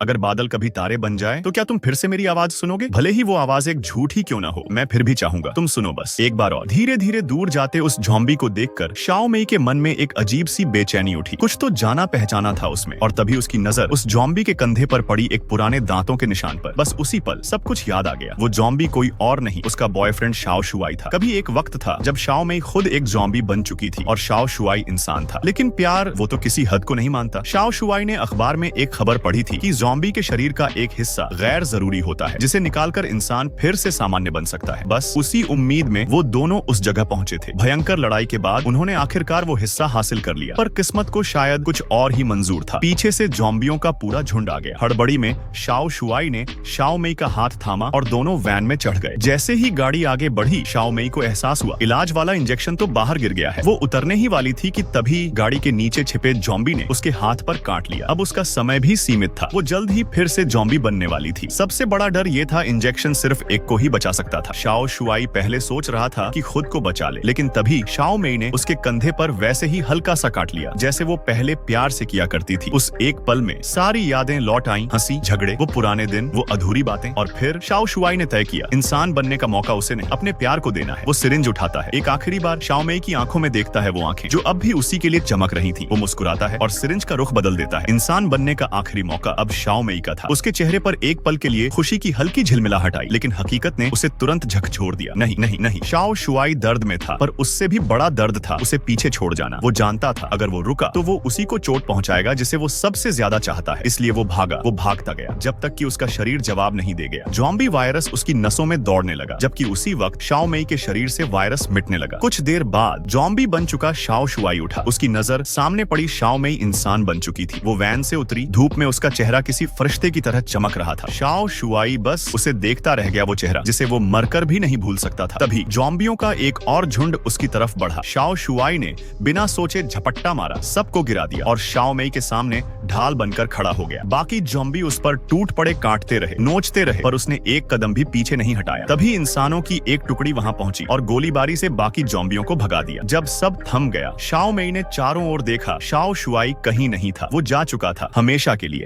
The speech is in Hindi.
अगर बादल कभी तारे बन जाए तो क्या तुम फिर से मेरी आवाज सुनोगे? भले ही वो आवाज एक झूठ ही क्यों ना हो, मैं फिर भी चाहूंगा तुम सुनो बस एक बार और। धीरे धीरे दूर जाते उस ज़ॉम्बी को देखकर शाओ मेई के मन में एक अजीब सी बेचैनी उठी। कुछ तो जाना पहचाना था उसमें। और तभी उसकी नजर उस ज़ॉम्बी के कंधे पर पड़ी एक पुराने दांतों के निशान पर। बस उसी पल सब कुछ याद आ गया। वो ज़ॉम्बी कोई और नहीं, उसका बॉयफ्रेंड शाओ शुआई था। कभी एक वक्त था जब शाओ मेई खुद एक ज़ॉम्बी बन चुकी थी और शाओ शुआई इंसान था। लेकिन प्यार वो तो किसी हद को नहीं मानता। शाओ शुआई ने अखबार में एक खबर पढ़ी थी कि ज़ॉम्बी के शरीर का एक हिस्सा गैर जरूरी होता है, जिसे निकालकर इंसान फिर से सामान्य बन सकता है। बस उसी उम्मीद में वो दोनों उस जगह पहुंचे थे। भयंकर लड़ाई के बाद उन्होंने आखिरकार वो हिस्सा हासिल कर लिया, पर किस्मत को शायद कुछ और ही मंजूर था। पीछे से ज़ॉम्बियों का पूरा झुंड आ गया। हड़बड़ी में शाओ शुआई ने शाओ मेई का हाथ थामा और दोनों वैन में चढ़ गए। जैसे ही गाड़ी आगे बढ़ी, शाओ मेई को एहसास हुआ इलाज वाला इंजेक्शन तो बाहर गिर गया है। वो उतरने ही वाली थी कि तभी गाड़ी के नीचे छिपे ज़ॉम्बी ने उसके हाथ पर काट लिया। अब उसका समय भी सीमित था, वो जल्द ही फिर से ज़ॉम्बी बनने वाली थी। सबसे बड़ा डर ये था इंजेक्शन सिर्फ एक को ही बचा सकता था। शाओ शुआई पहले सोच रहा था कि खुद को बचा ले, लेकिन तभी शाओ मेई ने उसके कंधे पर वैसे ही हल्का सा काट लिया, जैसे वो पहले प्यार से किया करती थी। उस एक पल में सारी यादें लौट आईं, हंसी, झगड़े, वो पुराने दिन, वो अधूरी बातें। और फिर शाओ शुआई ने तय किया, इंसान बनने का मौका उसे नहीं, अपने प्यार को देना है। वो सिरिंज उठाता है, एक आखिरी बार शाओ मेई की आंखों में देखता है, वो आंखें जो अब भी उसी के लिए चमक रही थी। वो मुस्कुराता है और सिरिंज का रुख बदल देता है। इंसान बनने का आखिरी मौका अब शाओ मेई का था। उसके चेहरे पर एक पल के लिए खुशी की हल्की झिलमिलाहट आई, लेकिन हकीकत ने उसे तुरंत झकझोर दिया। नहीं नहीं नहीं, शाओ शुआई दर्द में था, पर उससे भी बड़ा दर्द था उसे पीछे छोड़ जाना। वो जानता था अगर वो रुका तो वो उसी को चोट पहुंचाएगा जिसे वो सबसे ज्यादा चाहता है। इसलिए वो भागा, वो भागता गया जब तक कि उसका शरीर जवाब नहीं दे गया। ज़ॉम्बी वायरस उसकी नसों में दौड़ने लगा, जबकि उसी वक्त शाओ मेई के शरीर से वायरस मिटने लगा। कुछ देर बाद ज़ॉम्बी बन चुका शाओ शुआई उठा। उसकी नजर सामने पड़ी शाओ मेई इंसान बन चुकी थी। वो वैन से उतरी, धूप में उसका चेहरा किसी फरिश्ते की तरह चमक रहा था। शाओ शुआई बस उसे देखता रह गया, वो चेहरा जिसे वो मरकर भी नहीं भूल सकता था। तभी ज़ॉम्बियों का एक और झुंड उसकी तरफ बढ़ा। शाओ शुआई ने बिना सोचे झपट्टा मारा, सबको गिरा दिया और शाओ मेई के सामने ढाल बनकर खड़ा हो गया। बाकी ज़ॉम्बी उस पर टूट पड़े, काटते रहे, नोचते रहे, पर उसने एक कदम भी पीछे नहीं हटाया। तभी इंसानों की एक टुकड़ी वहां पहुंची और गोलीबारी से बाकी ज़ॉम्बियों को भगा दिया। जब सब थम गया, शाओ मेई ने चारों ओर देखा। शाओ शुआई कहीं नहीं था, वो जा चुका था हमेशा के लिए।